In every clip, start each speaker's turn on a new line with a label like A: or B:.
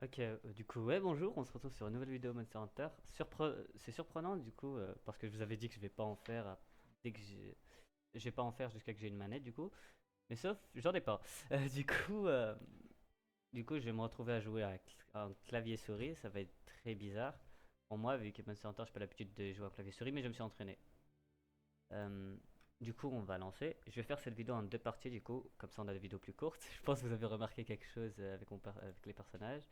A: Ok, du coup, ouais, bonjour, on se retrouve sur une nouvelle vidéo Monster Hunter. C'est surprenant, du coup, parce que je vous avais dit que je vais pas en faire dès que je vais pas en faire jusqu'à que j'ai une manette, du coup. Mais sauf, j'en ai pas. Du coup, je vais me retrouver à jouer avec un clavier souris, ça va être très bizarre. Pour moi, vu que Monster Hunter, j'ai pas l'habitude de jouer au clavier souris, mais je me suis entraîné. Euh, du coup, on va lancer. Je vais faire cette vidéo en deux parties, du coup, comme ça on a des vidéos plus courtes. Je pense que vous avez remarqué quelque chose avec les personnages.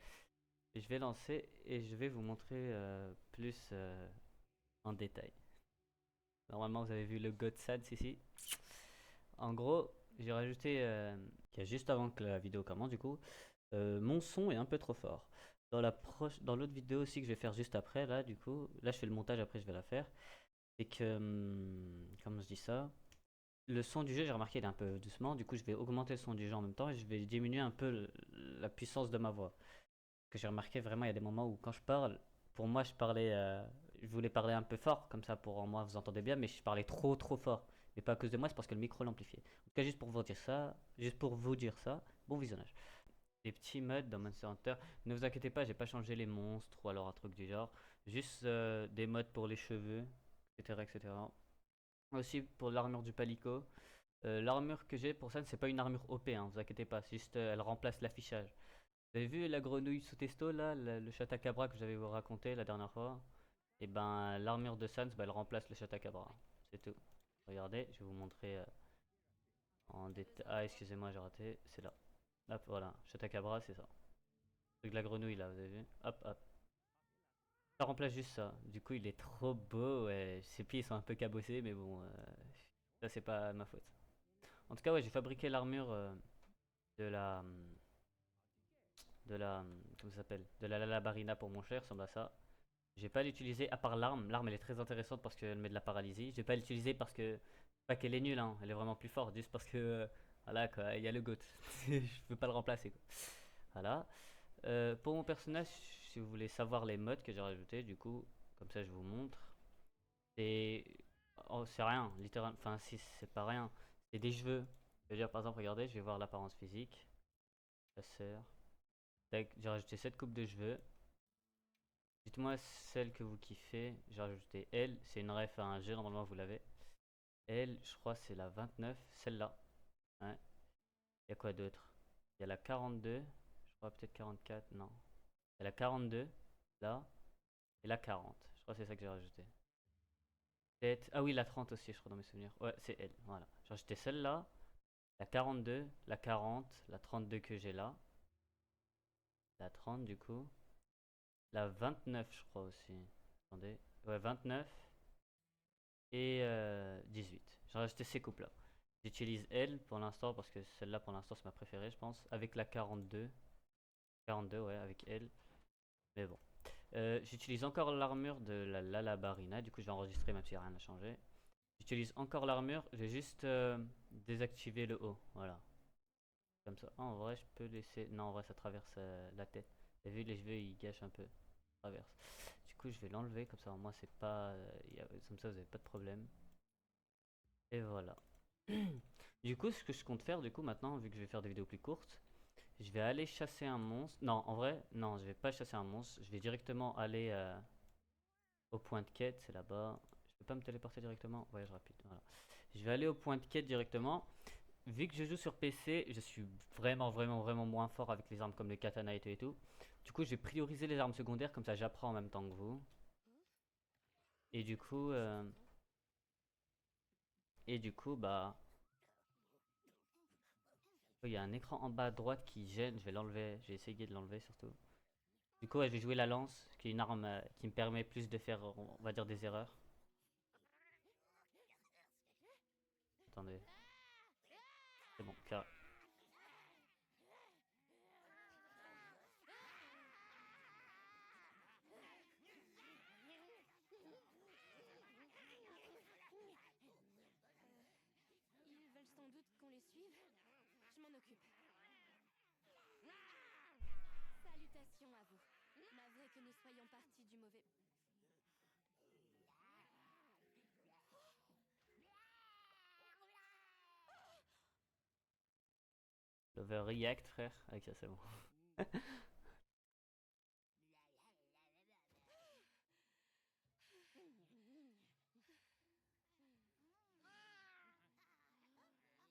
A: Et je vais lancer et je vais vous montrer plus en détail. Normalement, vous avez vu le God Sans ici. En gros, j'ai rajouté, qu'il y a juste avant que la vidéo commence, du coup, mon son est un peu trop fort. Dans l'autre vidéo aussi que je vais faire juste après, là, du coup, là je fais le montage, après je vais la faire. Et que, comment je dis ça? Le son du jeu, j'ai remarqué, il est un peu doucement. Du coup, je vais augmenter le son du jeu en même temps et je vais diminuer un peu la puissance de ma voix. Que j'ai remarqué vraiment, il y a des moments où quand je parle, pour moi, je voulais parler un peu fort, comme ça pour moi vous entendez bien, mais je parlais trop fort. Mais pas à cause de moi, c'est parce que le micro l'amplifiait. En tout cas, juste pour vous dire ça, bon visionnage. Des petits mods dans Monster Hunter, ne vous inquiétez pas, j'ai pas changé les monstres ou alors un truc du genre, juste des mods pour les cheveux, etc. etc. Aussi pour l'armure du palico. L'armure que j'ai pour ça, c'est pas une armure OP, hein, vous inquiétez pas, c'est juste elle remplace l'affichage. Vous avez vu la grenouille sous testo là, le Chattacabra que j'avais vous raconté la dernière fois? Et ben l'armure de Sans, bah, elle remplace le Chattacabra. C'est tout. Regardez, je vais vous montrer en détail. Ah, excusez-moi, j'ai raté. C'est là. Hop, voilà. Chattacabra, c'est ça. Avec la grenouille là, vous avez vu? Hop, hop. Ça remplace juste ça. Du coup, il est trop beau. Ouais. Ses pieds sont un peu cabossés, mais bon, ça c'est pas ma faute. En tout cas, ouais, j'ai fabriqué l'armure de la. Comment ça s'appelle? De la Lalabarina pour mon cher, ressemble à ça. Je vais pas l'utiliser à part l'arme. L'arme elle est très intéressante parce qu'elle met de la paralysie. Je vais pas l'utiliser parce que. Pas qu'elle est nulle, hein. Elle est vraiment plus forte. Juste parce que. Voilà quoi, il y a le GOAT. Je veux pas le remplacer quoi. Voilà. Pour mon personnage, si vous voulez savoir les modes que j'ai rajoutés, du coup, comme ça je vous montre. C'est. Oh, c'est rien, littéralement. Enfin, si c'est pas rien. C'est des cheveux. Je veux dire, par exemple, regardez, je vais voir l'apparence physique. Chasseur. Tac, j'ai rajouté cette coupe de cheveux. Dites-moi celle que vous kiffez. J'ai rajouté elle, c'est une ref à un G, normalement vous l'avez. Elle, je crois c'est la 29, celle-là. Ouais. Il y a quoi d'autre? Il y a la 42, je crois peut-être 44, non. Il y a la 42, là, et la 40. Je crois que c'est ça que j'ai rajouté. Peut-être. Ah oui, la 30 aussi, je crois, dans mes souvenirs. Ouais, c'est elle, voilà. J'ai rajouté celle-là, la 42, la 40, la 32 que j'ai là, la 30 du coup, la 29, je crois aussi. Attendez. Ouais, 29. Et 18. J'ai rajouté ces coupes-là. J'utilise elle pour l'instant parce que celle-là pour l'instant c'est ma préférée je pense. Avec la 42. 42 ouais avec elle. Mais bon. J'utilise encore l'armure de la Lalabarina. Du coup je vais enregistrer même s'il n'y a rien à changer. J'utilise encore l'armure. J'ai juste désactivé le haut. Voilà. Comme ça. Ah, en vrai je peux laisser. Non en vrai ça traverse la tête. T'as vu les cheveux ils gâchent un peu. Ça traverse. Du coup je vais l'enlever comme ça au moins c'est pas. Comme ça vous avez pas de problème. Et voilà. Du coup, ce que je compte faire, du coup, maintenant, vu que je vais faire des vidéos plus courtes, je vais aller chasser un monstre. Non, en vrai, non, je vais pas chasser un monstre. Je vais directement aller au point de quête, c'est là-bas. Je peux pas me téléporter directement. Voyage rapide, voilà. Je vais aller au point de quête directement. Vu que je joue sur PC, je suis vraiment moins fort avec les armes comme le katana et tout et tout. Du coup, je vais prioriser les armes secondaires, comme ça j'apprends en même temps que vous. Et du coup, euh, bah, il y a un écran en bas à droite qui gêne. Je vais l'enlever. Je vais essayer de l'enlever surtout. Du coup, ouais, je vais jouer la lance, qui est une arme qui me permet plus de faire, on va dire, des erreurs. Attendez, c'est bon, car...
B: Ils veulent sans doute qu'on les suive. Je m'en occupe. Salutations à vous. Navré que nous soyons partis du mauvais.
A: L'overreact, frère. Ok, c'est bon.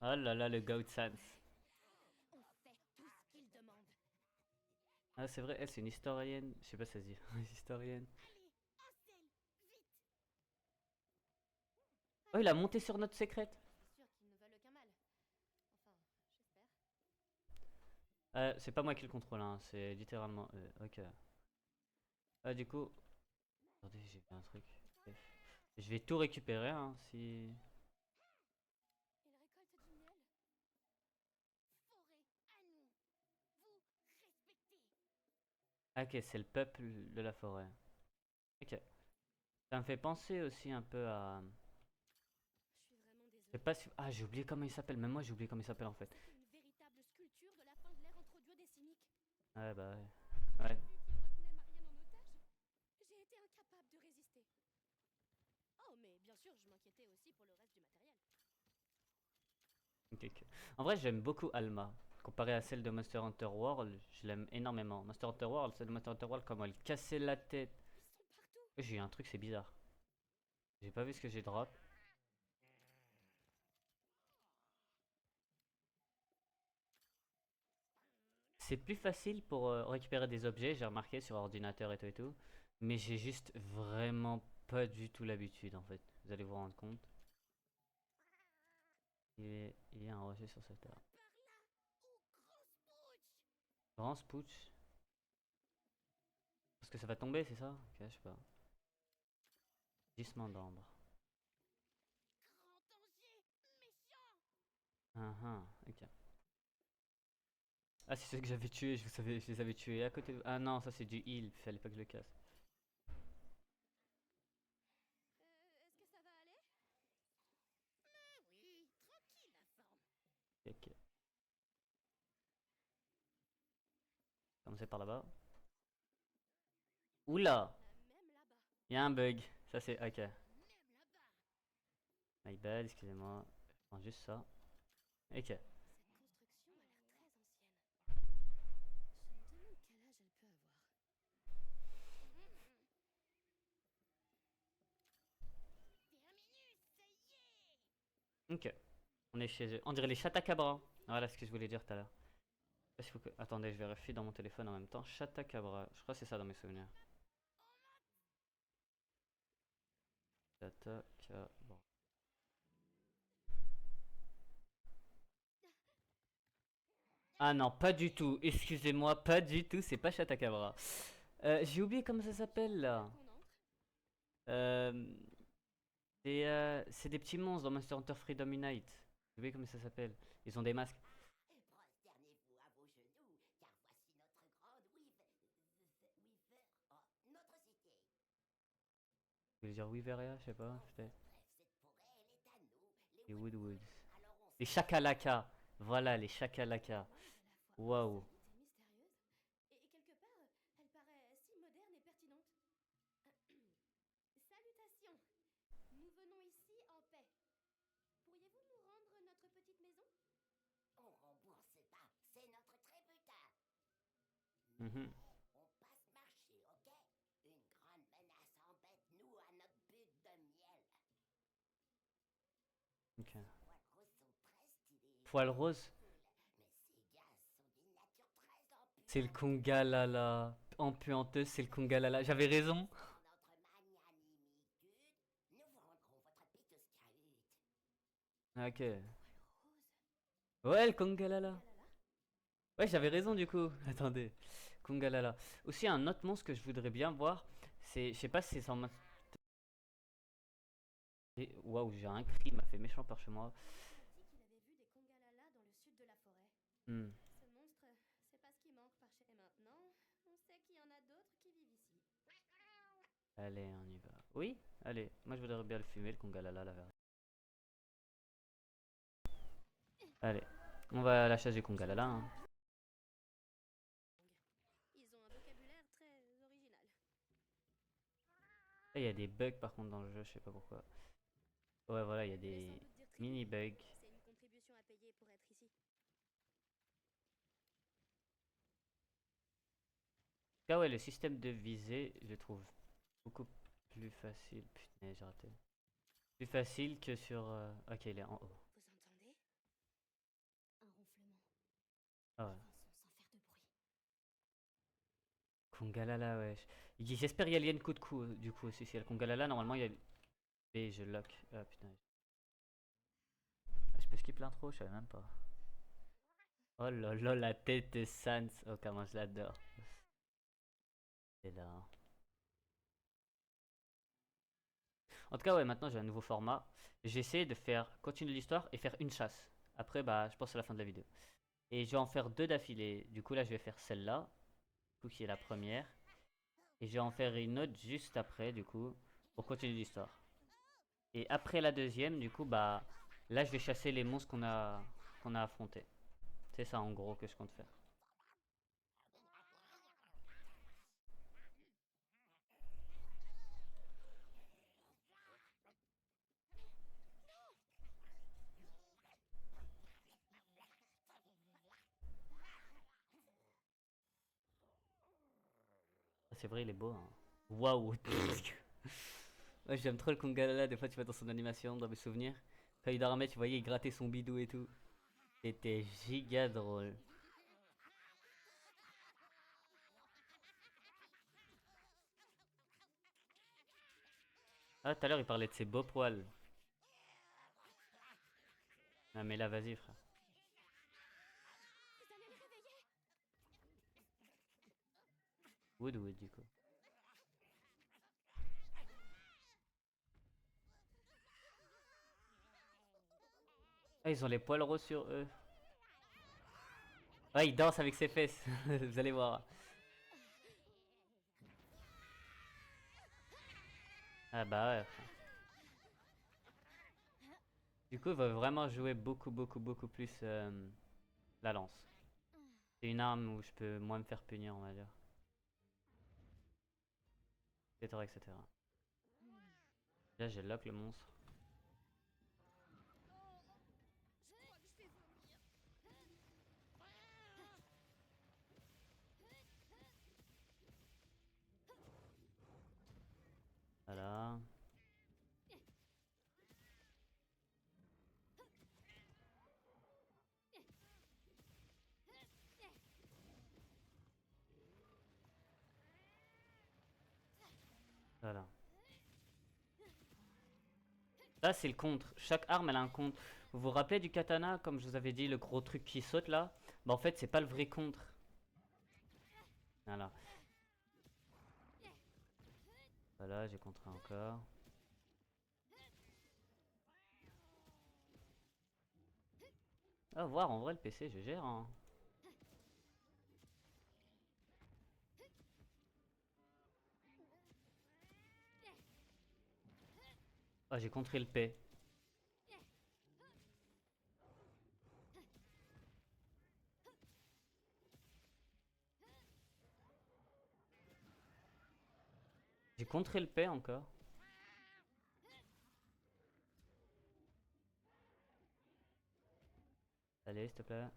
A: Oh là là, le Goat Sans.
B: On fait tout ce qu'il demande.
A: Ah, c'est vrai, elle, c'est une historienne. Je sais pas si ça se dit. Historienne.
B: Allez, en selle, vite.
A: Oh, il a monté sur notre secrète.
B: Je suis sûre qu'ils ne veulent aucun mal. Enfin, j'espère.
A: C'est pas moi qui le contrôle, hein. C'est littéralement. Ok. Ah, du coup. Attendez, j'ai fait un truc. Bref. Je vais tout récupérer, hein, si.
B: Ils récoltent du miel. Forêt, à nous. Vous respectez.
A: Ok, c'est le peuple de la forêt. Ok. Ça me fait penser aussi un peu à.
B: Je suis vraiment
A: Je sais
B: désolée.
A: pas si. Ah, j'ai oublié comment il s'appelle. Même moi, j'ai oublié comment il s'appelle en fait.
B: C'était une véritable sculpture de la fin de l'ère entre dieux des cyniques.
A: Ouais, bah ouais.
B: Quand
A: Ouais.
B: j'ai vu qu'ils retenaient Marianne en otage, j'ai été incapable de résister. Oh, mais bien sûr, je m'inquiétais aussi pour le reste du matériel.
A: Ok, ok. En vrai, j'aime beaucoup Alma. Comparé à celle de Monster Hunter World, je l'aime énormément. Monster Hunter World, celle de Monster Hunter World, comment elle cassait la tête.
B: Ils sont partout.
A: J'ai eu un truc, c'est bizarre. J'ai pas vu ce que j'ai drop. C'est plus facile pour récupérer des objets, j'ai remarqué sur ordinateur et tout et tout. Mais j'ai juste vraiment pas du tout l'habitude en fait. Vous allez vous rendre compte. Il y a un rocher sur cette terre.
B: Par là, ou grosse bouche.
A: Grand spooch. Parce que ça va tomber, c'est ça? Ok, je sais pas. Gisement d'ambre.
B: Grand danger, méchant.
A: Ah ah, ok. Ah, c'est ceux que j'avais tués, je les avais tués à côté de... Ah non, ça c'est du heal, fallait pas que je le casse.
B: Est-ce que ça va aller? Ah oui, tranquille la forme.
A: Ok, ok. Commencer par là-bas. Oula!
B: Même là-bas.
A: Il y a un bug. Ça c'est... Ok.
B: Même là-bas.
A: My bad, excusez-moi. Je prends juste ça. Ok.
B: Cette construction a l'air très ancienne. Je me demande quel âge elle peut avoir. Terminus, ça y est.
A: Ok. On est chez eux. On dirait les Chattacabra. Voilà ce que je voulais dire tout à l'heure. Parce qu'il faut que... Attendez, je vérifie dans mon téléphone en même temps. Chattacabra. Je crois que c'est ça dans mes souvenirs. Chattacabra. Ah non, pas du tout. Excusez-moi, pas du tout. C'est pas Chattacabra. J'ai oublié comment ça s'appelle
B: C'est là
A: là.
B: qu'on entre.
A: Euh, c'est des petits monstres dans Monster Hunter Freedom Unite. J'ai oublié comment ça s'appelle. Ils ont des masques.
C: Prosternez-vous à vos genoux, car voici notre grande Weaver, oh, notre cité.
A: Je voulais dire Wiveria, je sais pas, peut-être.
C: Bref, cette forêt, elle est à nous,
A: Les
C: les
A: Woodwoods.
C: Woodwoods. Alors on
A: Les
C: s'en
A: Chakalaka. Voilà, les
B: Cette
A: Chakalaka.
B: monde à la fois
A: Waouh.
B: insolite et mystérieuse. Et quelque part, elle paraît si moderne et pertinente. Salutations. Nous venons ici en paix. Pourriez-vous nous rendre notre petite maison?
C: on rembourse pas, c'est notre trébutin.
A: Mhm.
C: Mais on passe marcher, ok? Une grande menace embête nous à notre but de miel.
A: Ok.
C: Ces poils roses sont très stylés, je
A: Poil
C: trouve ça
A: rose.
C: cool. Mais ces gars sont d'une nature très
A: C'est le
C: empuantée.
A: Kungalala. Empuanteuse, c'est le Kungalala. J'avais raison.
C: Dans notre magnanimitude, nous vous rendrons votre pitus cahute.
A: Ok.
B: Poil rose.
A: Ouais, le Kungalala.
B: Galala.
A: Ouais, j'avais raison du coup. Attendez. Kungalala. Aussi, un autre monstre que je voudrais bien voir, c'est. Je sais pas si c'est en. Waouh, j'ai un cri, il m'a fait méchant par chez moi.
B: Il a dit qu'il avait vu des Kongalala dans le sud de la forêt.
A: Hmm.
B: Ce monstre, c'est pas ce qui manque par chez. Et maintenant, on sait qu'il y en a d'autres qui vivent ici.
A: Allez, on y va. Oui, allez. Moi, je voudrais bien le fumer, le Kungalala, la vérité. Allez. On va à la chasse du Kungalala, hein.
B: Ils ont un vocabulaire très original.
A: Il y a des bugs par contre dans le jeu, je sais pas pourquoi. Ouais, voilà, il y a
B: Vous voulez sans
A: des
B: doute dire tribut.
A: mini bugs.
B: C'est une contribution à payer pour être ici.
A: Ah ouais, le système de visée, je le trouve beaucoup plus facile. Putain, j'ai raté. Plus facile que sur. Ok, il est en haut.
B: Vous entendez?
A: Kongalala, ouais. J'espère qu'il y a Lien coup de coup, du coup, aussi. Si y a le Kongalala, normalement, il y a. Et je lock. Ah putain. Ah, je peux skip l'intro, je savais même pas. Oh là là, la tête de Sans. Oh, comment je l'adore. C'est là. En tout cas, ouais, maintenant j'ai un nouveau format. J'essaie de faire continuer l'histoire et faire une chasse. Après, bah, je pense à la fin de la vidéo. Et je vais en faire deux d'affilée. Du coup, là, je vais faire celle-là, du coup, qui est la première. Et je vais en faire une autre juste après, du coup, pour continuer l'histoire. Et après la deuxième, du coup, bah, là, je vais chasser les monstres qu'on a affrontés. C'est ça, en gros, que je compte faire. Ah, c'est vrai, il est beau, hein. Waouh! Ouais, j'aime trop le Kongalala. Des fois, tu vois dans son animation, dans mes souvenirs. Quand il dormait, tu voyais, il grattait son bidou et tout. C'était giga drôle. Ah, tout à l'heure, il parlait de ses beaux poils. Ah, mais là, vas-y, frère.
B: Vous allez les réveiller.
A: Woodwood, du coup. Ah, ils ont les poils roses sur eux. Ouais, il danse avec ses fesses. Vous allez voir. Ah, bah ouais, frère. Du coup, il va vraiment jouer beaucoup, beaucoup, beaucoup plus la lance. C'est une arme où je peux moins me faire punir, on va dire. Etc. etc. Là, j'ai lock le monstre.
B: Je crois que je vais vomir.
A: Voilà. Voilà. Ça, c'est le contre. Chaque arme, elle a un contre. Vous vous rappelez du katana, comme je vous avais dit, le gros truc qui saute là? Bah, en fait, c'est pas le vrai contre. Voilà. Voilà, j'ai contré encore. Ah, voir, en vrai, le PC, je gère, hein. Ah, j'ai contré le P. J'ai contré le P encore. Allez, s'il te plaît.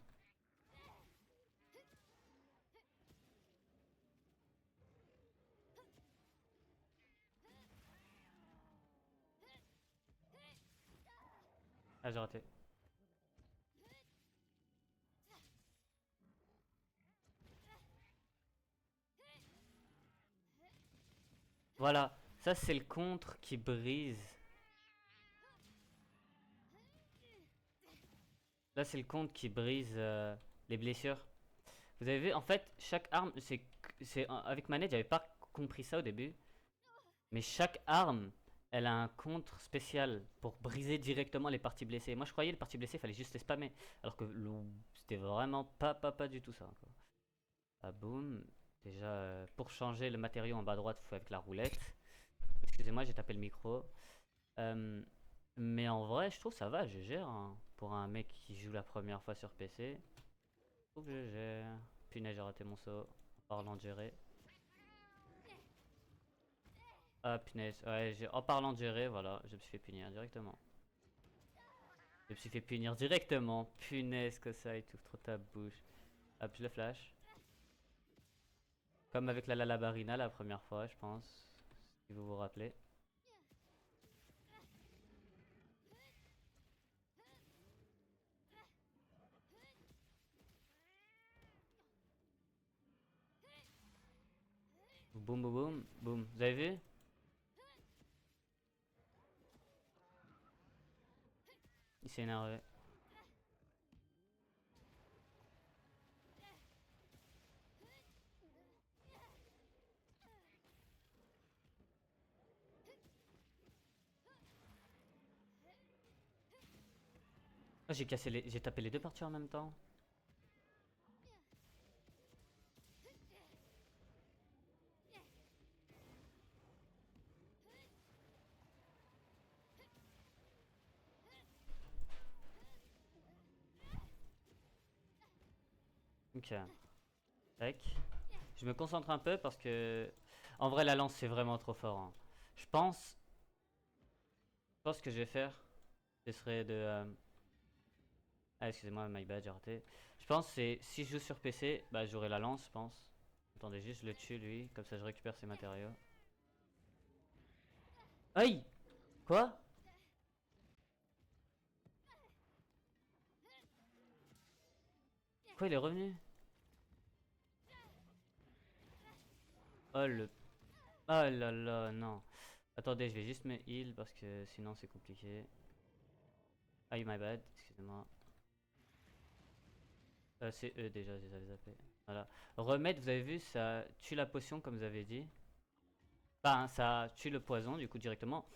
A: Ah, j'ai raté. Voilà, ça c'est le contre qui brise. Là, c'est le contre qui brise les blessures. Vous avez vu, en fait, chaque arme, avec manette, j'avais pas compris ça au début. Mais chaque arme, elle a un contre spécial pour briser directement les parties blessées. Moi, je croyais les parties blessées, il fallait juste les spammer. Alors que c'était vraiment pas du tout ça, quoi. Ah, boum. Déjà, pour changer le matériau en bas à droite, il faut avec la roulette. Excusez-moi, j'ai tapé le micro. Euh, mais en vrai, je trouve ça va, je gère, hein. Pour un mec qui joue la première fois sur PC, je trouve que je gère. Punaise, j'ai raté mon saut. En parlant de gérer. Ah, punaise. Ouais, en parlant de gérer, voilà, je me suis fait punir directement. Je me suis fait punir directement. Punaise, que ça étouffe trop ta bouche. Hop, je le flash. Comme avec la Lalabarina la première fois, je pense. Si vous vous rappelez. Boum, boum, boum, boum. Vous avez vu? Il s'est énervé. Ah, j'ai tapé les deux parties en même temps. Ok. Tac. Je me concentre un peu parce que... En vrai, la lance, c'est vraiment trop fort, hein. Je pense... Je pense que je vais faire, ce serait de... Ah, excusez-moi, my bad, j'ai raté. Je pense que c'est... Si je joue sur PC, bah j'aurai la lance, je pense. Attendez, juste je le tue, lui. Comme ça, je récupère ses matériaux. Aïe! Quoi? Quoi, il est revenu? Oh le... Oh là là, non. Attendez, je vais juste me heal parce que sinon c'est compliqué. Aïe, my bad, excusez-moi. C'est eux déjà, je les avais zappés. Voilà. Remettre, vous avez vu, ça tue la potion comme vous avez dit. Enfin, ça tue le poison du coup directement.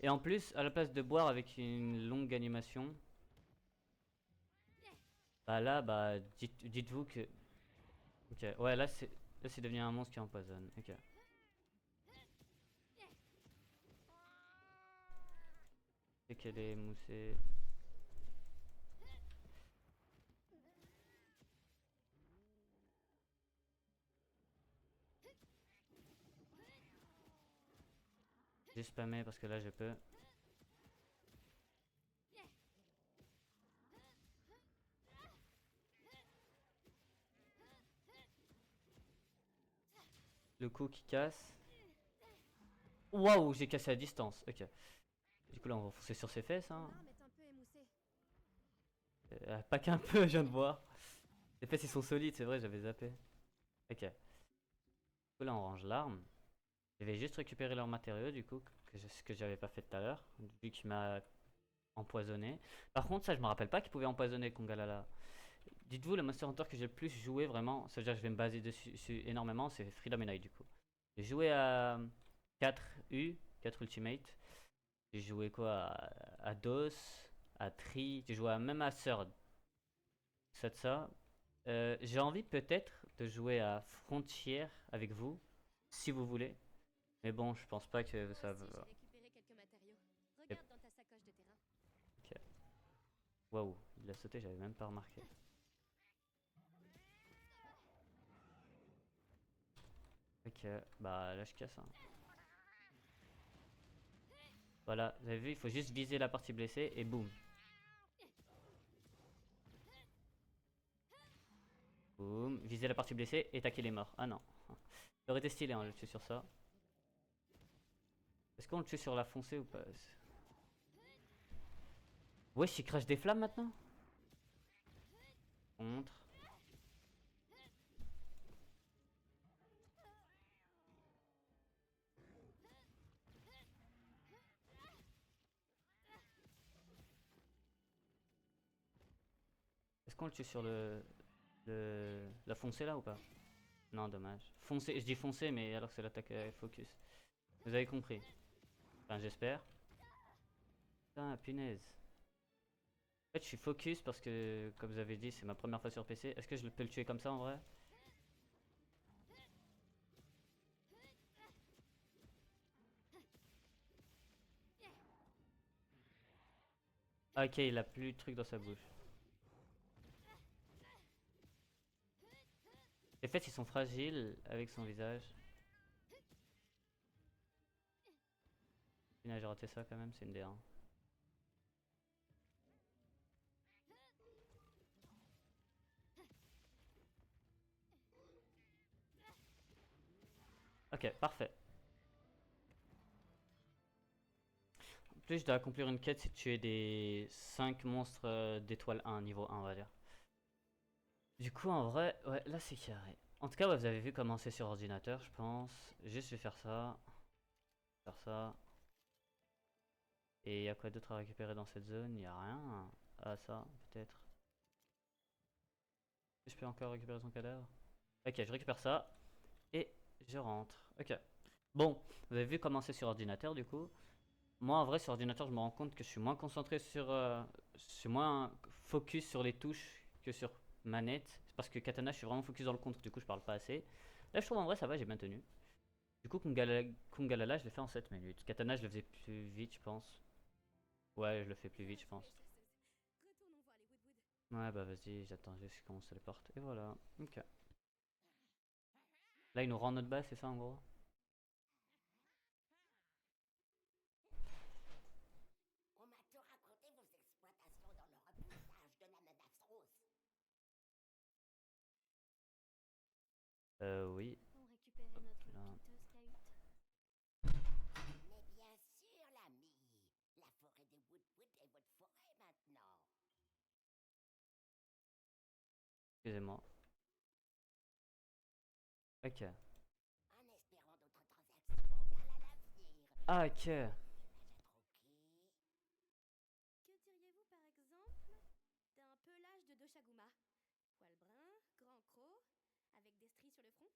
A: Et en plus, à la place de boire avec une longue animation, bah là, bah dites-vous que... Ok, ouais, là c'est devenu un monstre qui empoisonne. Ok. C'est qu'elle est moussée. J'ai spammé parce que là je peux. Le coup qui casse. Waouh, j'ai cassé à distance. Ok. Du coup là on va foncer sur ses fesses, hein.
B: L'arme est un peu émoussée.
A: Pas qu'un peu, je viens de voir. Les fesses ils sont solides, c'est vrai, j'avais zappé. Ok. Du coup là on range l'arme. Je vais juste récupérer leurs matériaux du coup, ce que j'avais pas fait tout à l'heure, vu qu'il m'a empoisonné. Par contre ça je me rappelle pas qu'il pouvait empoisonner Kongalala. Dites-vous le Monster Hunter que j'ai le plus joué vraiment, ça veut dire que je vais me baser dessus énormément, c'est Freedom Unite du coup. J'ai joué à 4 U, 4 Ultimate. J'ai joué quoi à DOS, à Tri, j'ai joué même à Third. Ça de ça. J'ai envie peut-être de jouer à Frontier avec vous, si vous voulez. Mais bon, je pense pas que ça
B: Moi
A: va.
B: aussi, j'ai récupéré quelques matériaux.
A: Yep.
B: Regarde dans ta sacoche de terrain.
A: Ok. Waouh, il a sauté, j'avais même pas remarqué. Ok, bah là je casse, hein. Voilà, vous avez vu, il faut juste viser la partie blessée et boum. Boum, viser la partie blessée et taquer les morts. Ah non. Ça aurait été stylé, hein, le tuer sur ça. Est-ce qu'on le tue sur la foncée ou pas? Wesh, il crache des flammes maintenant? Contre. Est-ce qu'on le tue sur la foncée là ou pas? Non, dommage. Foncé, je dis foncé, mais alors que c'est l'attaque focus. Vous avez compris. Enfin, j'espère. Putain, punaise. En fait, je suis focus parce que, comme vous avez dit, c'est ma première fois sur PC. Est-ce que je peux le tuer comme ça en vrai? Ah, ok, il a plus de trucs dans sa bouche. Les fesses, ils sont fragiles avec son visage. Punaise, j'ai raté ça quand même, c'est une D1. Ok, parfait. En plus, je dois accomplir une quête, c'est de tuer des 5 monstres d'étoile 1, niveau 1, on va dire. Du coup, en vrai, ouais, là c'est carré. En tout cas, ouais, vous avez vu comment c'est sur ordinateur, je pense. Juste, je vais faire ça. Faire ça. Et il y a quoi d'autre à récupérer dans cette zone? Il y a rien. Ah, ça, peut-être. Je peux encore récupérer son cadavre? Ok, je récupère ça. Et je rentre. Ok. Bon, vous avez vu comment c'est sur ordinateur, du coup. Moi, en vrai, sur ordinateur, je me rends compte que je suis moins concentré sur. Je suis moins focus sur les touches que sur manette. C'est parce que Katana, je suis vraiment focus dans le contre, du coup, je parle pas assez. Là, je trouve en vrai, ça va, j'ai bien tenu. Du coup, Kungalala, je l'ai fait en 7 minutes. Katana, je le faisais plus vite, je pense. Ouais, je le fais plus vite, je pense.
B: Retournons voir les Woodwood.
A: Ouais, bah vas-y, j'attends juste qu'on se les porte. Et voilà. Ok. Là, il nous rend notre base, c'est ça en gros?
C: On m'a tout raconté vos exploitations dans le repoussage de la menace rose.
A: Oui.
B: On récupérait notre
A: Là.
B: piteuse cahute.
C: Mais bien sûr, l'ami. La forêt des Woodwood est votre forêt maintenant.
A: Excusez-moi. Ok.
C: En espérant d'autres transactions bancales à l'avenir.
A: Ah, ok.
B: Que diriez-vous par exemple d'un pelage de Doshaguma? Poil brun, grand croc, avec des stries sur le front?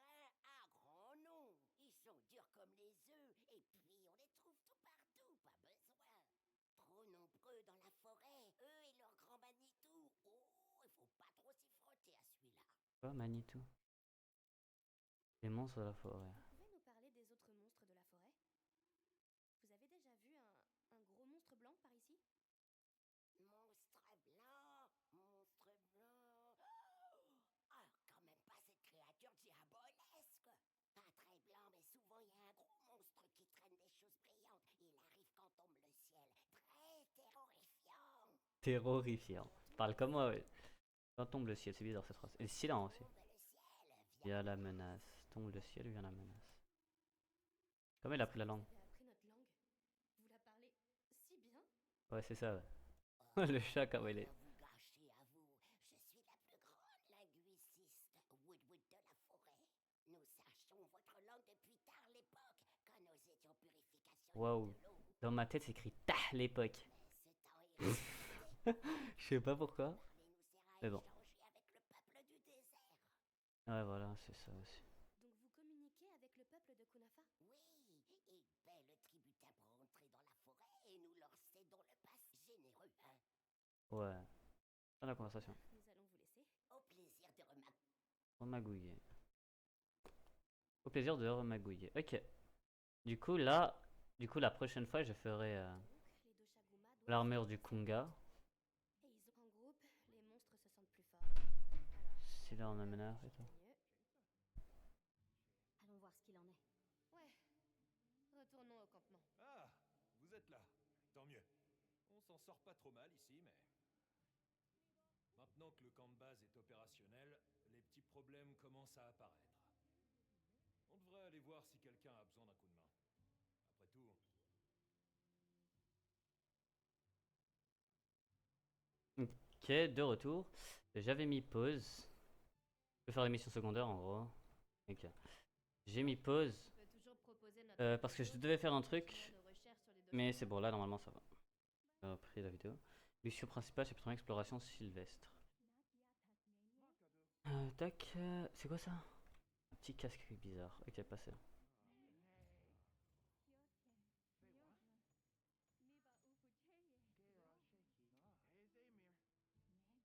C: Poil brun, ah grand nom. Ils sont durs comme les œufs. Et puis, on les trouve tout partout, pas besoin. Trop nombreux dans la forêt. Eux et leur grand Manitou. Oh, il faut pas trop s'y frotter à celui-là.
A: Quoi, Manitou? Les monstres de la forêt.
B: Vous pouvez nous parler des autres monstres de la forêt? Vous avez déjà vu un gros monstre blanc par ici?
C: Monstre blanc, monstre blanc. Oh, ah, quand même pas cette créature diabolesque. Pas très blanc, mais souvent il y a un gros monstre qui traîne des choses brillantes. Il arrive quand tombe le ciel. Très terrorifiant.
A: Terrorifiant. Parle comme moi, ouais. Quand tombe le ciel, c'est bizarre cette phrase. Et silence aussi.
C: Tombe le ciel,
A: Vient
C: vient
A: la
C: la
A: menace. Tombe le ciel, vient la menace. Comment il a
B: Est-ce
A: appris
B: que
A: la
B: vous
A: langue?
B: avez appris notre langue? Vous la parlez si bien?
A: Ouais, c'est ça, ouais.
C: Oh,
A: Le chat, comment il est.
C: rien vous gâcher à vous. Je suis la plus grande linguiste Woodwood de la forêt. Nous sachons votre langue depuis tard l'époque, quand nous étions purificationneurs
A: Waouh.
C: de l'eau.
A: Dans ma tête, c'est écrit Tah l'époque.
C: Mais ce temps est resté.
A: Je sais pas pourquoi.
C: Parler nous sert à
A: Mais bon.
C: échanger avec le peuple du désert.
A: Ouais, voilà, c'est ça aussi.
B: Donc vous communiquez avec le peuple de Kunafa?
C: Oui, et paie le tributin pour entrer dans la forêt et nous leur cédons le pass généreux, hein.
A: Ouais. Dans la conversation.
B: Nous allons vous laisser.
C: Au plaisir de remarquer.
A: Remagouiller. Au plaisir de remagouiller. Ok. Du coup, là. Du coup, la prochaine fois, je ferai
B: Donc, les Doshaguma doivent
A: l'armure
B: se
A: du
B: déplacer.
A: Kunga.
B: Et ils ont en groupe, les monstres se sentent plus forts. Alors,
A: Si là on a
B: là,
A: meneur et
B: je
A: tout.
B: vais mieux. Allons voir ce qu'il en est. Ouais, retournons au campement.
D: Ah, vous êtes là. Tant mieux. On s'en sort pas trop mal ici, mais... Maintenant que le camp de base est opérationnel, les petits problèmes commencent à apparaître. On devrait aller voir si quelqu'un a besoin d'un coup de main. Après tout,
A: Ok, de retour. J'avais mis pause. Je vais faire les missions secondaires en gros. Ok. J'ai mis pause
B: On peut toujours proposer notre
A: parce que je
B: réseau
A: devais faire un
B: d'instruments
A: truc.
B: de recherche sur les
A: Mais
B: Doshaguma.
A: c'est bon, là normalement ça va. J'ai repris la vidéo. Mission principale, c'est pour exploration sylvestre. Tac. C'est quoi ça? Un petit casque bizarre. Ok, passé.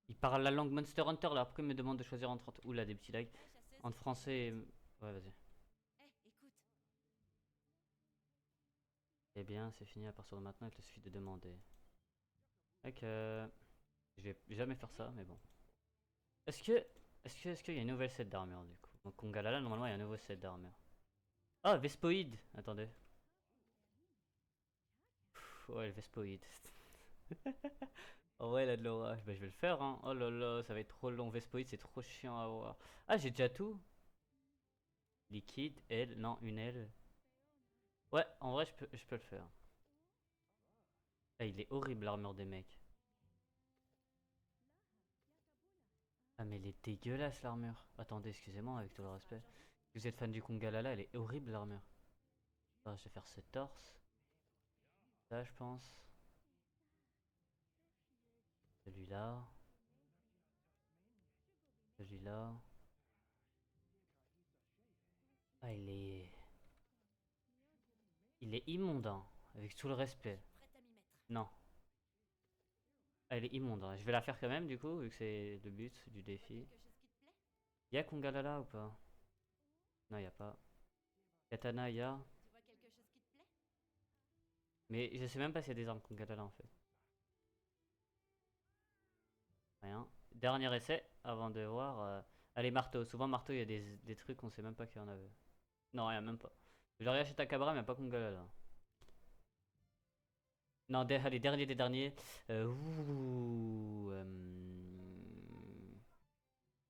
A: Il parle la langue Monster Hunter là. Pourquoi il me demande de choisir entre. Oula, des petits lags.
B: Ouais, chasseuse,
A: Entre français et. Ouais, vas-y.
B: écoute.
A: Eh bien, c'est fini à partir de maintenant, il te suffit de demander. Ok. Je vais jamais faire ça, mais bon. Est-ce que. Est-ce qu'il y a une nouvelle set d'armure du coup? Donc Kongalala, normalement, il y a un nouveau set d'armure. Ah, Vespoïde! Attendez. Ouais, le Vespoïde. Oh ouais, il a de l'orage. Bah, je vais le faire, hein. Oh là là, ça va être trop long. Vespoïde, c'est trop chiant à voir. Ah, j'ai déjà tout. Liquide, aile. Non, une aile. Ouais, en vrai, je peux le faire. Ah, il est horrible l'armure des mecs. Ah mais elle est dégueulasse l'armure. Attendez, excusez-moi avec tout le respect. Si vous êtes fan du Kungalala, elle est horrible l'armure. Ah, je vais faire ce torse. Ça je pense. Celui-là. Celui-là. Ah il est... Il est immonde hein, avec tout le respect.
B: Prête à m'y mettre.
A: Non. Ah, elle est immonde hein. Je vais la faire quand même du coup, vu que c'est le but du défi.
B: Quelque chose qui te plaît?
A: Y'a Kungalala ou pas? Non, y a pas. Katana, y'a.
B: Tu vois quelque chose qui te plaît?
A: Mais je sais même pas s'il y a des armes Kungalala en fait. Rien. Dernier essai avant de voir. Allez, marteau. Souvent, marteau, il y a des trucs, on sait même pas qu'il y en avait. Non, rien, même pas. Je leur ai acheté Takabra, mais pas Kungalala. Non, allez, dernier des derniers.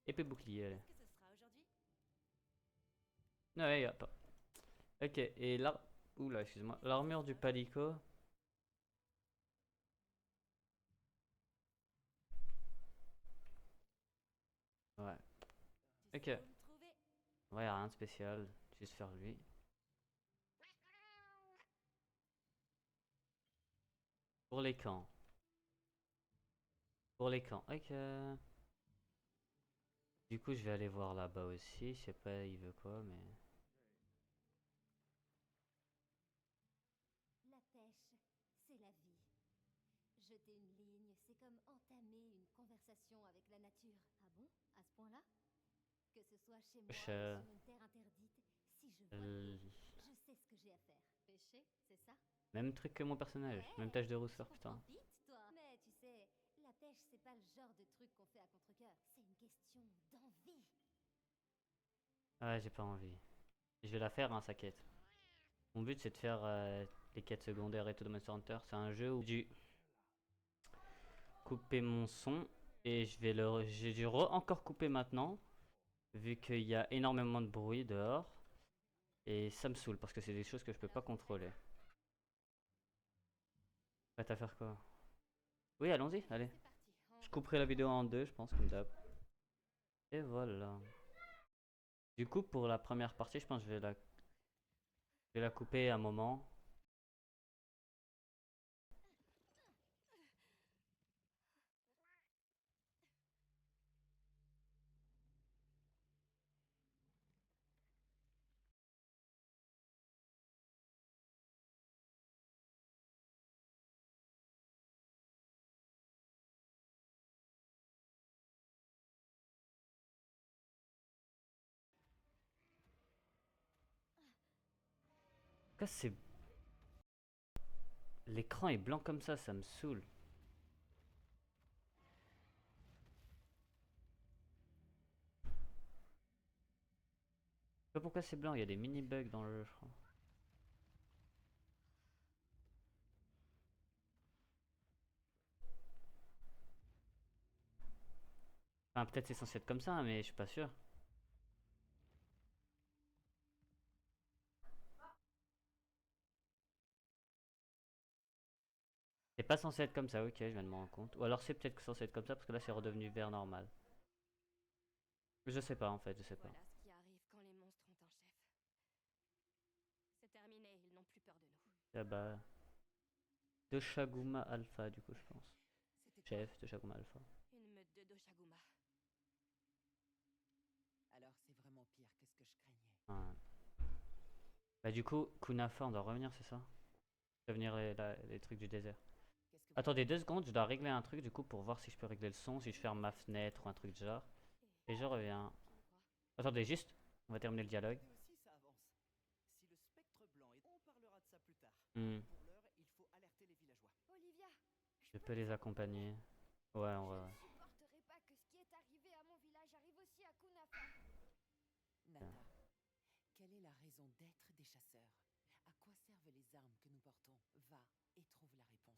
A: Épée bouclier, allez.
B: Qu'est-ce que ce sera aujourd'hui?
A: Ouais, y a pas. Ok, et là. Oula, excuse-moi. L'armure du palico. Ouais.
B: Tu
A: Ok.
B: sais où me trouver?
A: Ouais, rien de spécial. Juste faire lui. Pour les camps. Pour les camps. Ok. Du coup, je vais aller voir là-bas aussi. Je sais pas, il veut quoi, mais.
E: La pêche, c'est la vie. Jeter une ligne, c'est comme entamer une conversation avec la nature. Ah bon? À ce point-là? Que ce soit chez moi ou
A: Je-
E: sur une terre interdite, si je vois
A: Euh,
E: l'eau, je sais ce que j'ai à faire.
B: Pêcher, c'est ça?
A: Même truc que mon personnage. Même tâche de rousseur,
E: Tu
A: putain.
E: comprends vite, toi. Mais tu sais, la pêche, c'est pas le genre de truc qu'on fait à contre-cœur. C'est une question d'envie.
A: Ouais, j'ai pas envie. Je vais la faire, hein, sa quête. Mon but, c'est de faire les quêtes secondaires et tout de Monster Hunter. C'est un jeu où j'ai dû couper mon son. Et j'ai dû encore couper maintenant. Vu qu'il y a énormément de bruit dehors. Et ça me saoule parce que c'est des choses que je peux pas contrôler. Prête à faire quoi? Oui, allons-y, allez.
B: C'est parti.
A: Je couperai la vidéo en deux, je pense, comme d'hab. Et voilà. Du coup, pour la première partie, je pense que je vais la couper à un moment. Pourquoi c'est... L'écran est blanc comme ça me saoule. Je sais pas pourquoi c'est blanc, il y a des mini bugs dans le jeu, je crois. Enfin, peut-être c'est censé être comme ça, mais je suis pas sûr. C'est pas censé être comme ça, ok, je viens de me rendre compte. Ou alors c'est peut-être censé être comme ça parce que là c'est redevenu vert normal. Je sais pas en fait, je sais pas.
B: Voilà ce qui arrive quand les monstres ont un chef. C'est terminé, ils n'ont plus peur de nous.
A: Ah bah... De Shaguma Alpha du coup je pense.
F: C'était quoi?
A: Chef de Shaguma Alpha.
B: Une meute de Doshaguma.
F: Alors c'est vraiment pire que ce que je craignais.
A: Ouais. Bah du coup, Kunafa on doit revenir c'est ça? Revenir les trucs du désert.
F: Qu'est-ce que vous
A: Attendez 2 secondes, je dois régler un truc du coup pour voir si je peux régler le son, si je ferme ma fenêtre ou un truc du genre. Et je reviens. Attendez juste, on va terminer le dialogue.
F: Et aussi ça avance. Si le spectre blanc est... On parlera de ça plus tard.
A: Hmm,
F: Pour l'heure, il faut alerter les villageois.
B: Olivia,
A: je peux les accompagner. Ouais, on
B: je
A: va.
B: ne supporterai pas que ce qui est arrivé à mon village arrive aussi à Kunafa.
F: Nata, quelle est la raison d'être des chasseurs? À quoi servent les armes que nous portons? Va et trouve la réponse.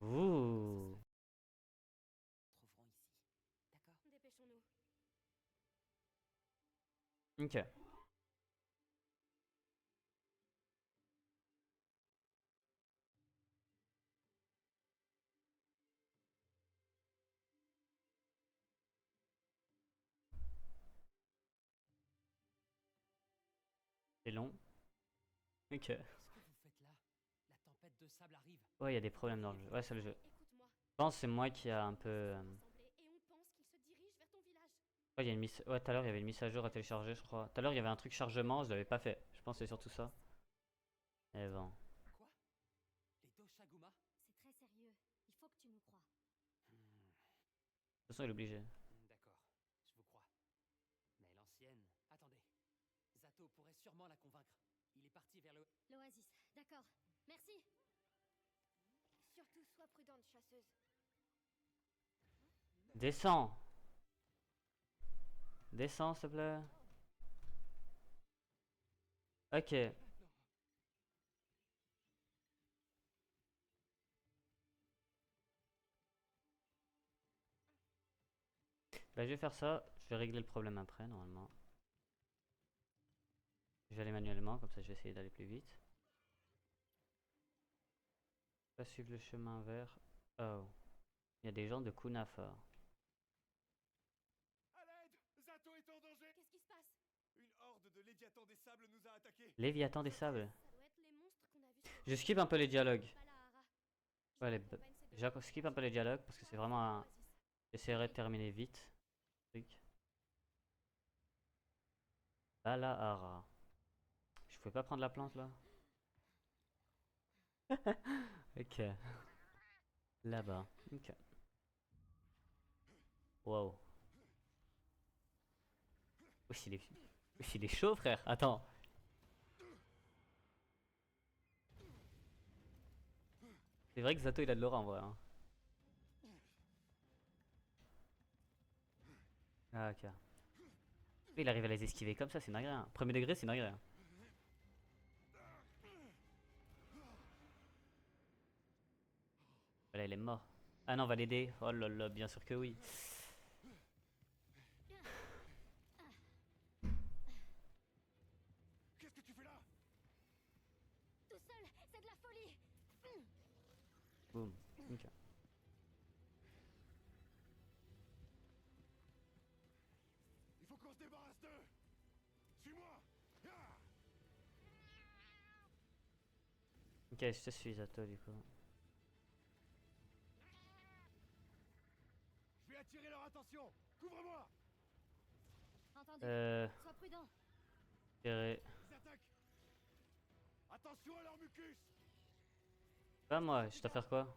A: Ouh.
F: Trouverons ici. D'accord?
B: Dépêchons-nous.
A: Ok. C'est long. Ok.
F: Qu'est-ce que vous faites là? La tempête de sable arrive.
A: Ouais, il y a des problèmes dans le jeu. Ouais, c'est le jeu.
B: Écoute-moi.
A: Je pense que c'est moi qui a un peu.
B: Rassemblés et on pense qu'il se dirige vers ton village.
A: Ouais, il y a une mise. Ouais, tout à l'heure, il y avait une mise à jour à télécharger, je crois. Tout à l'heure, il y avait un truc chargement, je l'avais pas fait. Je pense que c'est surtout ça. Et bon.
F: Quoi? Les Doshaguma?
E: C'est très sérieux. Il faut que tu nous crois.
F: Hmm,
A: De toute façon, il est obligé.
F: d'accord, je vous crois. Mais l'ancienne... Attendez. Zato pourrait sûrement la convaincre. Il est parti vers le...
E: L'oasis. D'accord. Merci.
B: Surtout, sois prudente, chasseuse.
A: Descends! Descends, s'il te plaît. Ok. Bah, je vais faire ça. Je vais régler le problème après, normalement. Je vais aller manuellement, comme ça je vais essayer d'aller plus vite. Pas suivre le chemin vert. Oh. Il y a des gens de Kunafa.
D: À l'aide! Zato est en danger!
B: Qu'est-ce qui se passe?
D: Une horde de Léviathans des sables nous a attaqués!
A: Léviathan des sables.
B: Ça doit être les monstres qu'on a vus sur
A: Je skip un peu les dialogues.
B: Palahara.
A: Ouais, les...
B: Accompagne ces deux
A: Je skip un peu les dialogues parce que c'est vraiment un...
B: oasis.
A: J'essaierai de terminer vite. Truc. Balahara. Je pouvais pas prendre la plante là? Ok. Là-bas. Ok. Wow. Wesh, il est chaud, frère. Attends. C'est vrai que Zato il a de l'aura en vrai. Hein. Ah, ok. Il arrive à les esquiver comme ça, c'est une Hein. Premier degré, c'est une Hein. Voilà, il est mort. Ah non, on va l'aider. Oh là là, bien sûr que oui.
D: Qu'est-ce que tu fais là?
E: Tout seul, c'est de la folie.
A: Boum. Ok.
D: Il faut qu'on se débarrasse d'eux! Suis-moi! Ah!
A: Ok, je te suis, Zato, du coup.
D: Je vais attirer leur attention! Couvre-moi!
E: Entendu.
A: Euh.
E: Sois prudent.
A: Tirer.
D: Ils attaquent! Attention à leur mucus!
A: Pas moi, je dois faire quoi?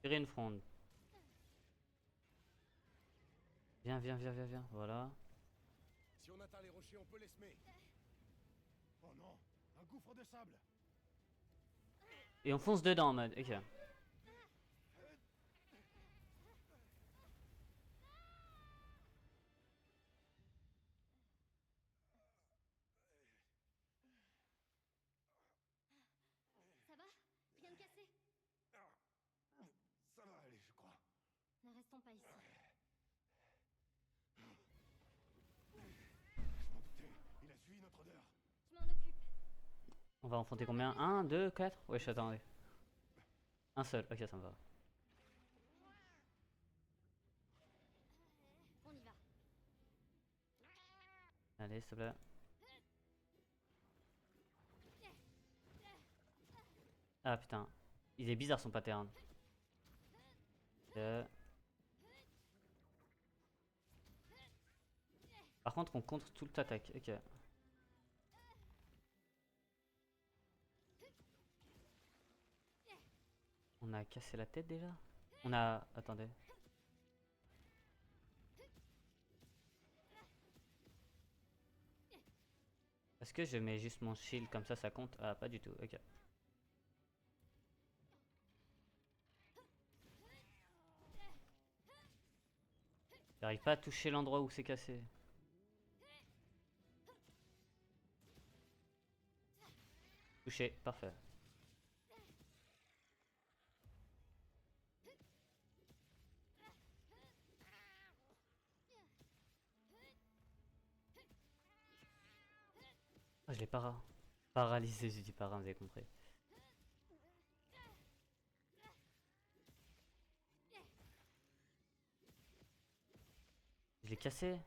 A: Tirer une fronde. Viens, viens, viens, viens, viens. Voilà.
D: Si on atteint les rochers, on peut les semer. Oh non! Un gouffre de sable!
A: Et on fonce dedans en mode. Ok.
E: Ça va? Rien de cassé?
D: Ah, ça va aller, je crois.
E: Ne restons pas ici.
D: Je m'en doutais. Il a suivi notre odeur.
E: Je m'en occupe.
A: On va enfoncer combien? 1, 2, 4? Wesh, attendez. Un seul, ok, ça me va.
E: On y va.
A: Allez, s'il te plaît. Ah putain. Il est bizarre son pattern. Ok. Par contre, on contre tout l'attaque. Ok. On a cassé la tête déjà? On a... Attendez. Est-ce que je mets juste mon shield comme ça compte? Ah, pas du tout. Ok. J'arrive pas à toucher l'endroit où c'est cassé. Touché, parfait. Ah, je l'ai paralysé, j'ai dit para, vous avez compris. Je l'ai cassé?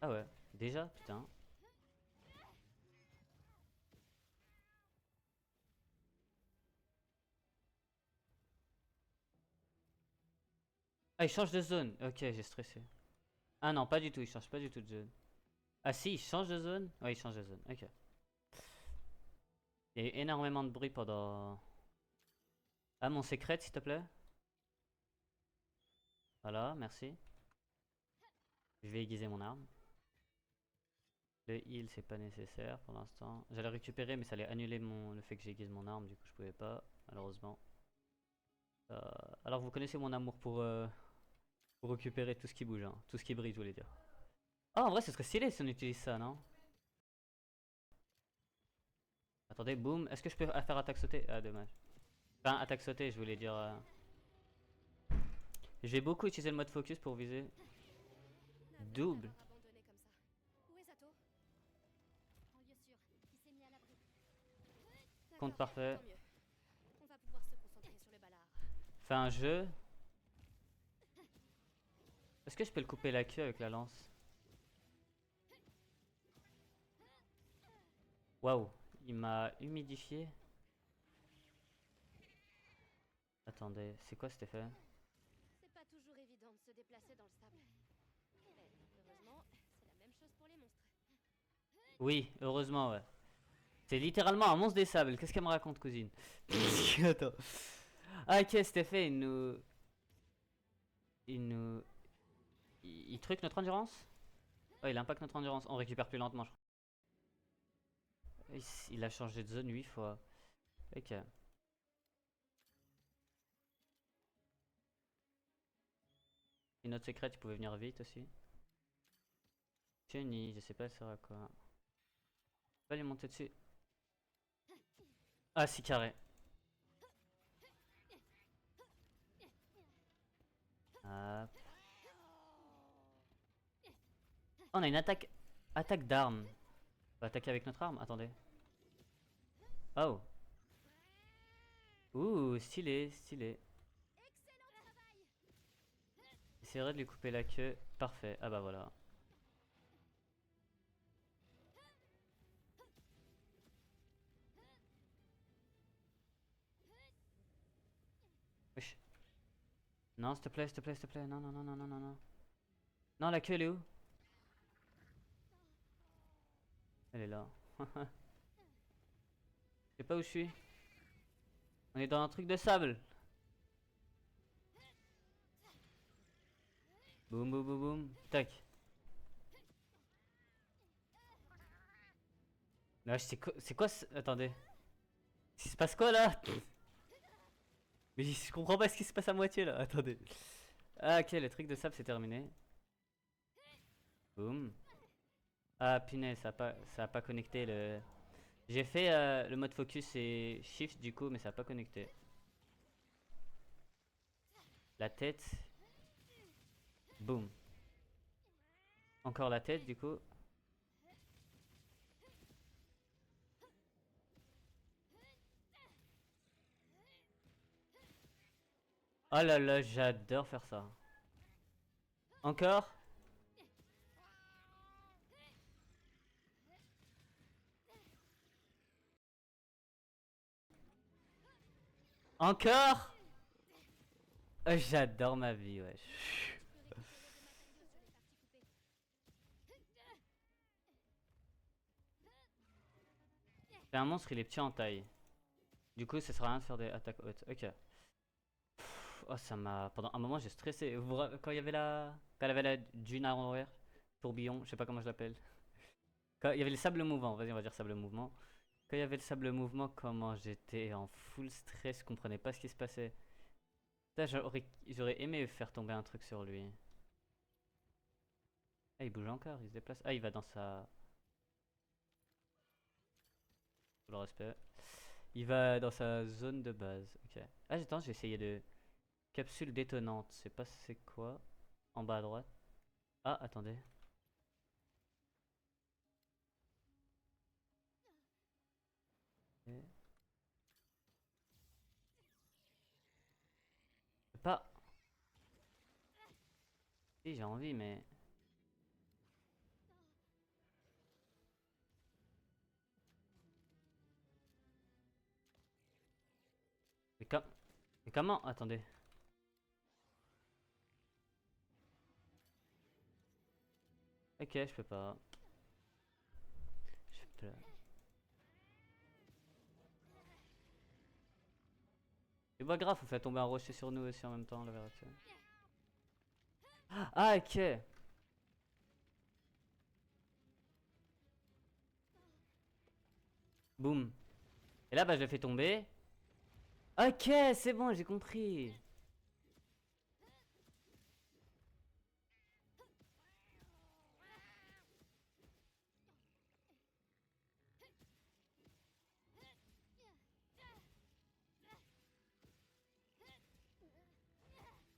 A: Ah ouais, déjà, putain. Ah, il change de zone. Ok, j'ai stressé. Ah non, pas du tout, il change pas du tout de zone. Ah si, il change de zone? Ouais, il change de zone, ok. Il y a eu énormément de bruit pendant... Ah, mon secret, s'il te plaît. Voilà, merci. Je vais aiguiser mon arme. Le heal, c'est pas nécessaire pour l'instant. J'allais récupérer, mais ça allait annuler le fait que j'aiguise mon arme, du coup je pouvais pas, malheureusement. Euh, alors vous connaissez mon amour pour récupérer tout ce qui bouge, hein. Tout ce qui brille, je voulais dire. Ah, en vrai, ce serait stylé si on utilise ça, non? Attendez, boum. Est-ce que je peux faire attaque sautée? Ah, dommage. Enfin, attaque sautée, je voulais dire. Je vais beaucoup utiliser le mode focus pour viser.
B: Navré de
A: Double.
B: l'avoir abandonné comme ça. Où est Zato?
E: En lieu sûr, il s'est mis à l'abri.
A: Compte
B: D'accord,
A: parfait.
B: tant mieux. On va pouvoir se concentrer sur le ballard.
A: Fais un jeu. Est-ce que je peux le couper la queue avec la lance? Waouh, il m'a humidifié. Attendez, c'est quoi cet effet?
B: C'est pas toujours évident de se déplacer dans le sable. Mais heureusement, c'est la même chose pour les monstres.
A: Oui, heureusement, ouais. C'est littéralement un monstre des sables. Qu'est-ce qu'elle me raconte, cousine? Attends. Ah, ok, cet effet, il nous. Il nous. Il truc notre endurance? Oh, il impacte notre endurance. On récupère plus lentement, je crois. Il a changé de zone 8 fois. Ok. Une autre secrète, il pouvait venir vite aussi. Chenille, je sais pas, ça sert à quoi. Je peux pas lui monter dessus. Ah, si, carré. Hop. Oh, on a une attaque. Attaque d'armes. On va attaquer avec notre arme. Attendez. Oh. Ouh, stylé, stylé. J'essaierai de lui couper la queue. Parfait. Ah bah voilà. Wesh. Non, s'il te plaît, s'il te plaît, s'il te plaît. Non, non, non, non, non, non, non. Non, la queue, elle est où? Elle est là. Je sais pas où je suis. On est dans un truc de sable. Boum, boum, boum, boum. Tac. Là, c'est quoi Attendez. Il se passe quoi là? Mais je comprends pas ce qui se passe à moitié là. Attendez. Ah, ok, le truc de sable c'est terminé. Boum. Ah, punaise, ça a pas connecté le. J'ai fait le mode focus et shift du coup, mais ça a pas connecté. La tête. Boum. Encore la tête du coup. Oh là là, j'adore faire ça. Encore. Encore. Oh, j'adore ma vie, ouais. C'est un monstre, il est petit en taille. Du coup, ça sert à rien de faire des attaques hautes. Ok. Oh, ça m'a. Pendant un moment, j'ai stressé. Quand il y avait la. Quand il y avait la dune à envers, tourbillon, je sais pas comment je l'appelle. Quand il y avait le sable mouvant, vas-y, on va dire sable mouvement. Quand il y avait le sable mouvement, comment j'étais en full stress, je comprenais pas ce qui se passait. Putain, j'aurais aimé faire tomber un truc sur lui. Ah, il bouge encore, il se déplace. Ah, il va dans sa. Tout le respect. Il va dans sa zone de base. Ok. Ah, attends, j'ai essayé de. Capsule détonante, je sais pas c'est quoi. En bas à droite. Ah, attendez. Je sais pas. Si, j'ai envie, mais. Mais, mais comment? Attendez. Ok, je peux pas. Je peux pas. C'est pas grave, on fait tomber un rocher sur nous aussi en même temps, la vérité. Ah, ok. Boum. Et là, bah, je le fais tomber. Ok, c'est bon, j'ai compris.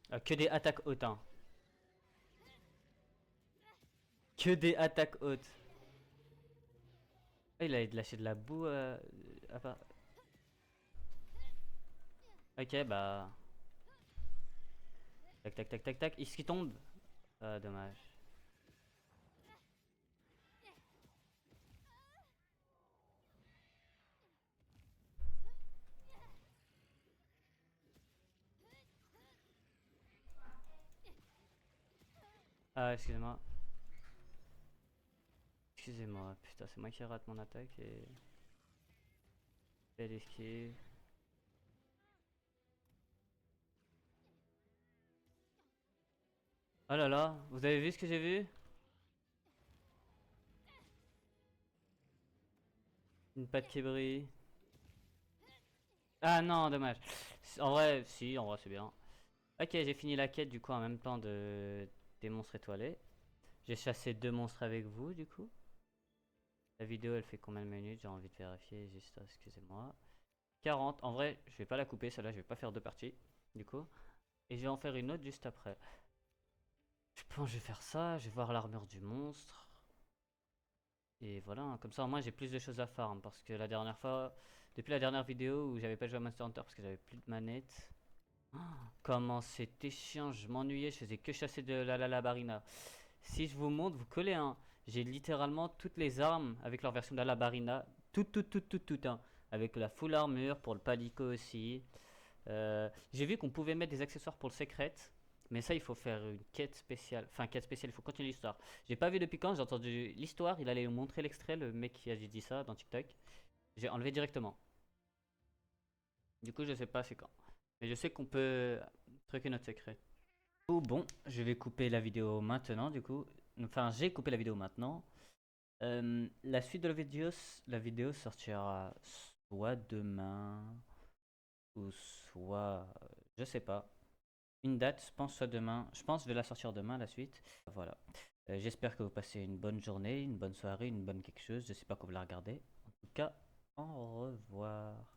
A: Ah, que des attaques hautes, hein. Que des attaques hautes. Ah, il a lâché de la boue Ok, bah. Tac, tac, tac, tac, tac. Est-ce qu'il tombe? Ah, dommage. Ah, excusez-moi. Excusez-moi, putain, c'est moi qui rate mon attaque et. Belle esquive. Oh là là, vous avez vu ce que j'ai vu? Une patte qui brille. Ah non, dommage. En vrai, si, en vrai, c'est bien. Ok, j'ai fini la quête du coup en même temps des monstres étoilés. J'ai chassé 2 monstres avec vous du coup. La vidéo elle fait combien de minutes? J'ai envie de vérifier juste, excusez-moi. 40. En vrai, je vais pas la couper, celle-là, je vais pas faire 2 parties du coup. Et je vais en faire une autre juste après. Je pense que je vais faire ça, je vais voir l'armure du monstre. Et voilà, hein, comme ça au moins j'ai plus de choses à farm. Parce que la dernière fois, depuis la dernière vidéo où j'avais pas joué à Monster Hunter parce que j'avais plus de manette. Oh, comment c'était chiant, je m'ennuyais, je faisais que chasser de la barina. Si je vous montre, vous collez un. J'ai littéralement toutes les armes avec leur version de la barina. Tout, hein. Avec la full armure pour le palico aussi. J'ai vu qu'on pouvait mettre des accessoires pour le secret. Mais ça, il faut faire une quête spéciale. Enfin, quête spéciale, il faut continuer l'histoire. J'ai pas vu depuis quand, j'ai entendu l'histoire. Il allait nous montrer l'extrait, le mec qui a dit ça dans TikTok. J'ai enlevé directement. Du coup, je sais pas c'est quand. Mais je sais qu'on peut truquer notre secret. Oh, bon, je vais couper la vidéo maintenant du coup. Enfin, j'ai coupé la vidéo maintenant. La suite de la vidéo sortira soit demain ou soit, je sais pas. Une date, je pense soit demain. Je pense que je vais la sortir demain la suite. Voilà. J'espère que vous passez une bonne journée, une bonne soirée, une bonne quelque chose. Je sais pas quand vous la regardez. En tout cas, au revoir.